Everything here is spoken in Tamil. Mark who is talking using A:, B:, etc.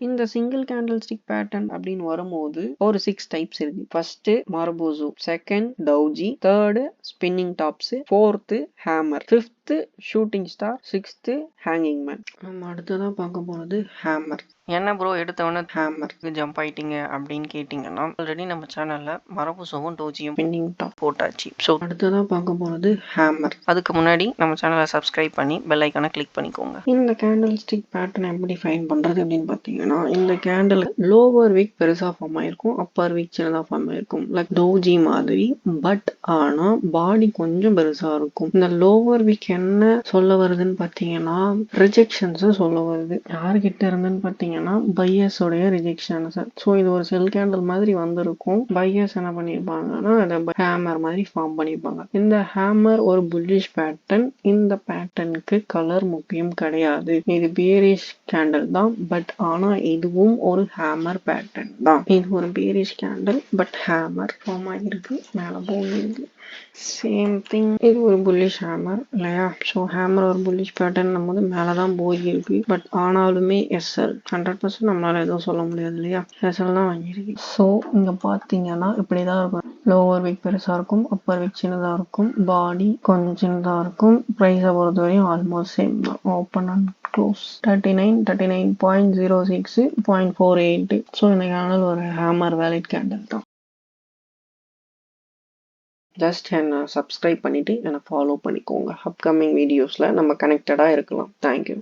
A: இந்த சிங்கிள் கேண்டில் ஸ்டிக் பேட்டர்ன் அப்படின்னு வரும்போது ஒரு 6 டைப்ஸ் இருக்கு. ஃபர்ஸ்ட் மார்போசோ, செகண்ட் டவுஜி, third spinning tops, fourth hammer, fifth shooting star, sixth hanging man. நம்ம அடுத்ததான் பார்க்க போறது ஹேமர். என்ன ப்ரோ எடுத்தவொடனே ஹேமருக்கு ஜம்ப் ஆயிட்டீங்க அப்படின்னு கேட்டிங்கன்னா, ஆல்ரெடி நம்ம சேனல்ல மரபுசோவும் டோஜியும் ஸ்பின்னிங் டாப் போட்டாச்சு. ஸோ அடுத்ததான் பார்க்க போறது ஹேமர். அதுக்கு முன்னாடி நம்ம சேனலை சப்ஸ்கிரைப் பண்ணி பெல் ஐக்கானை கிளிக் பண்ணிக்கோங்க. இந்த கேண்டில் ஸ்டிக் பேட்டர்ன் எப்படி ஃபைன் பண்றது அப்படின்னு பார்த்தீங்கன்னா, இந்த கேண்டில் லோவர் வீக் பெருசா ஃபார்ம் ஆயிருக்கும், அப்பர் வீக் சின்னதா ஃபார்ம் ஆயிருக்கும், லைக் டோஜி மாதிரி. பட் ஆனா பாடி கொஞ்சம் பெருசா இருக்கும். இந்த லோவர் வீக் என்ன சொல்ல வருதுன்னு பார்த்தீங்கன்னா, ரிஜெக்ஷன்ஸ் சொல்ல வருது. யார்கிட்ட இருந்துன்னு பார்த்தீங்கன்னா பையர்ஸ் உடைய ரிஜெக்ஷன்ஸ். ஸோ இது ஒரு செல் கேண்டில் மாதிரி வந்திருக்கும். பையர்ஸ் என்ன பண்ணியிருப்பாங்கன்னா அதை ஹேமர் மாதிரி ஃபார்ம் பண்ணியிருப்பாங்க. இந்த ஹேமர் ஒரு புல்லிஷ் பேட்டர்ன். இந்த பேட்டர்னுக்கு கலர் முக்கியம் கிடையாது. இது பேரிஷ் கேண்டில் தான். பட் ஆனா இதுவும் ஒரு ஹேமர் பேட்டர்ன் தான். இது ஒரு bearish candle but hammer form ஆகிருக்கு, மேல போயிருக்கு. சேம் திங், இது ஒரு புல்லிஷ் ஹேமர் இல்லையா? ஸோ ஹேமர் ஒரு புல்லிஷ் பேட்டர்ன் நம்ம மேலதான் போயிருக்கு. பட் ஆனாலுமே எஸ்எல் 100% நம்மளால எதுவும் சொல்ல முடியாது இல்லையா? எஸ்எல் தான் வாங்கியிருக்கு. ஸோ இங்க பாத்தீங்கன்னா இப்படிதான் இருக்கும். லோவர் வீக் பெருசா இருக்கும், அப்பர் வீக் சின்னதா இருக்கும், பாடி கொஞ்சம் சின்னதா இருக்கும். ப்ரைஸை பொறுத்த வரையும் ஆல்மோஸ்ட் சேம் தான். Open and close 39, 39.06, 0.48. ஸோ இந்த கேண்டில் ஒரு ஹேமர் வேலிட் கேண்டில் தான். ஜஸ்ட் என்ன சப்ஸ்கிரைப் பண்ணிட்டு என்னை ஃபாலோ பண்ணிக்கோங்க. அப்கமிங் வீடியோஸில் நம்ம கனெக்டடாக இருக்கலாம். தேங்க்யூ.